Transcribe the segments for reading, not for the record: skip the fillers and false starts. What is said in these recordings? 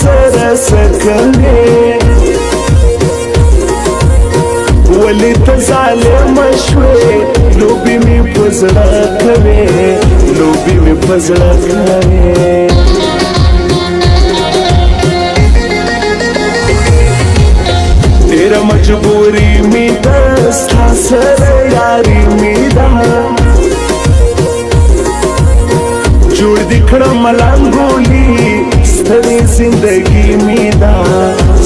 سره سکوي ولی ته ظالم شوې لوبې مې په زړه کوي لوبې مې په زړه کوي ډېره مجبوري مې ده ستا سره یاري مې ده جوړ دې کړم ملنګولي ستړې زندګي مې ده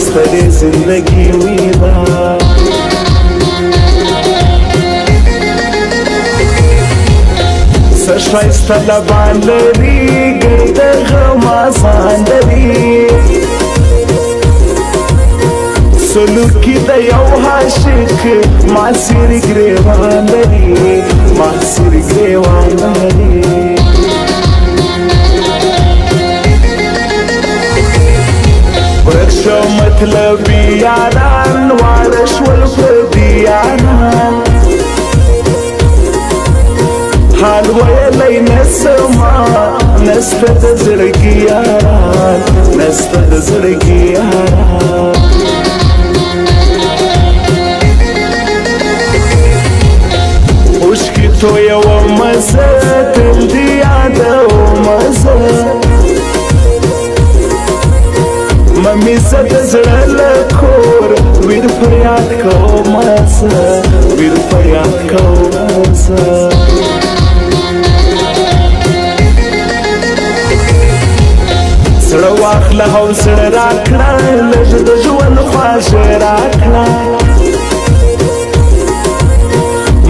ستړې زندګي مې ده ښایسته لبان لري ګرد غمازان لري سلوکي د یو عاشق معصر ګریوان لري معصر ګریوان لري ورک شو مطلبي یاران واړه شول پردي یاران حال ویلی نسما نسته د زړګي یاران نسته د زړګي یاران اوښکې تویومه زه تل دې یادومه زه ممې زه د زړه له کور ویر فریاد کومه زه ویر فریاد کومه زه زړه واخله او زړه راکړه لږ د ژوند خواږه راکړه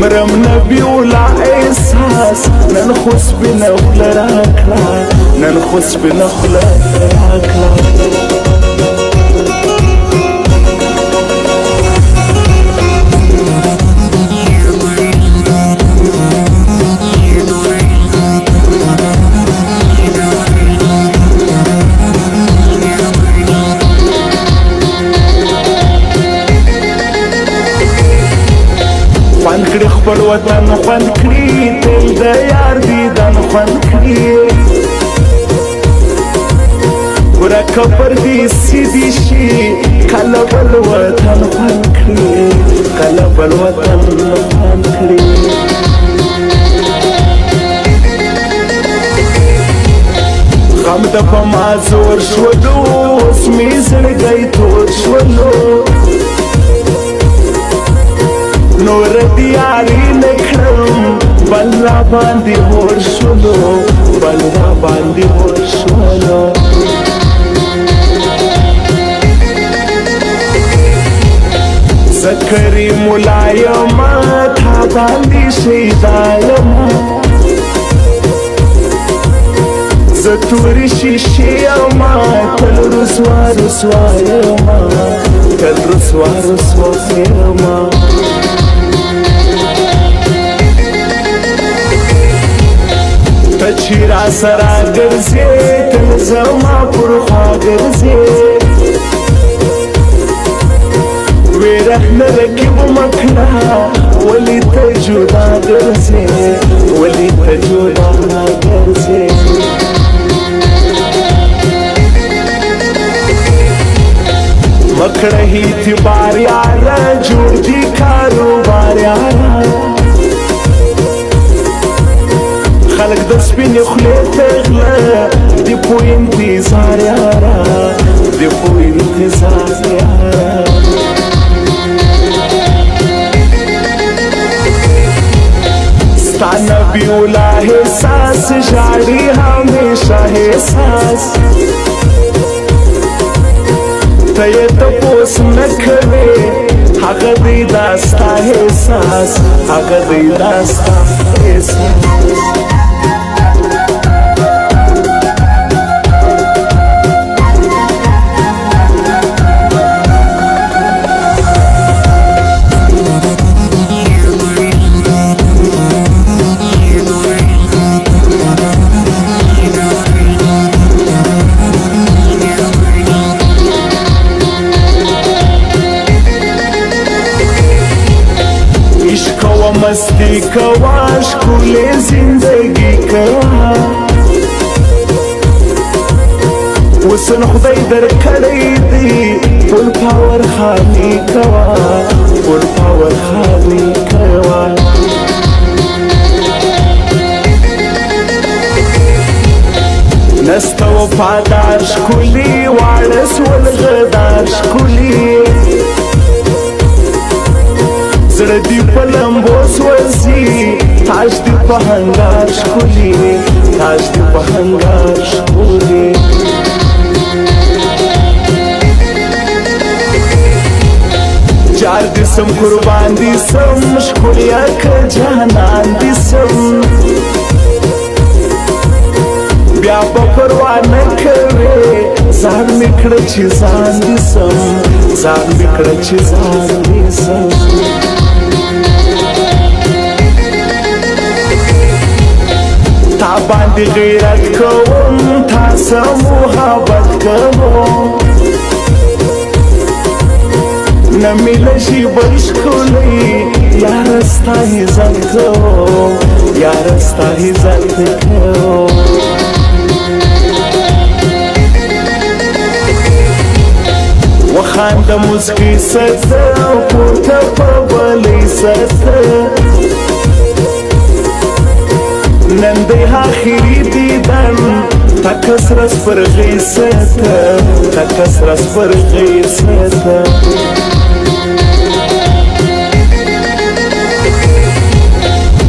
مرم نبي ولا احساس نن خو سپینه خوله راکړه نن خو سپینه خوله راکړه خوند کړي خپل وطن خوند کړي تل د یار دیدن خوند کړي ورکه پردیسي دي شي کله بل وطن خوند کړي کله بل وطن خوند کړي غم د په ما زور شولو اوس مې زړګی تور شولو نور دیاری نکړم بل را باندې هور شولو بل را باندې هور شولو زه کریم ولایمه تا باندې شیدا یمه زه تورې شیشې یمه تل رسوا رسوا یمه تل رسوا رسوا یمه چې را سره ګرځې تل زما پر خوا ګرځې ویره نه رقیب مه کړه ولې ته جدا ګرځې ولې ته جدا ګرځې مه کړه اعتبار یاره جوړ دي کاروبار یاره خلق د سپینې خولې تغله د په انتظار یاره د په انتظار یاره ستا نبي ولا احساس ژاړي همیشه احساس ته یې تپوس نه کوې هغه دی دا ستا احساس هغه دی دا ستا احساس مستی کوا ښکلې زندګي کوا وسن خدای در کړی دی فل پاور خالی کوا فل پاور خالی کوا نستا وفادار شکولی وارس والغدار شکولی زړه دی په لمبو سوځي تاج دی په هنګار شکولی تاج دی په هنګار شکولی جار دی سم قربان دی سم شکولیا که جهنان دی سم بیا په پروا نه کوي ځان مې کړه چې ځان دې سم ځان مې کړه چې ځان دې سم تا باندې غیرت کوم تا سره محبت کوم نه مې لږی بل ښکلی یاره ستا عزت کوم یاره ستا عزت کوم وخانده موسکی سته پورته په بلې سته نن دی آخري دیدن تکس رس پر غی سته تکس رس پر غی سته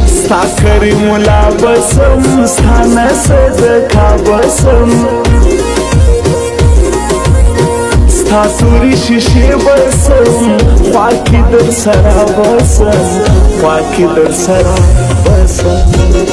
ستا کریم لا بسم ستا نصدقه بسم ستا توری شیشې بسم خوا کې در سره بسم خوا کې در سره بسم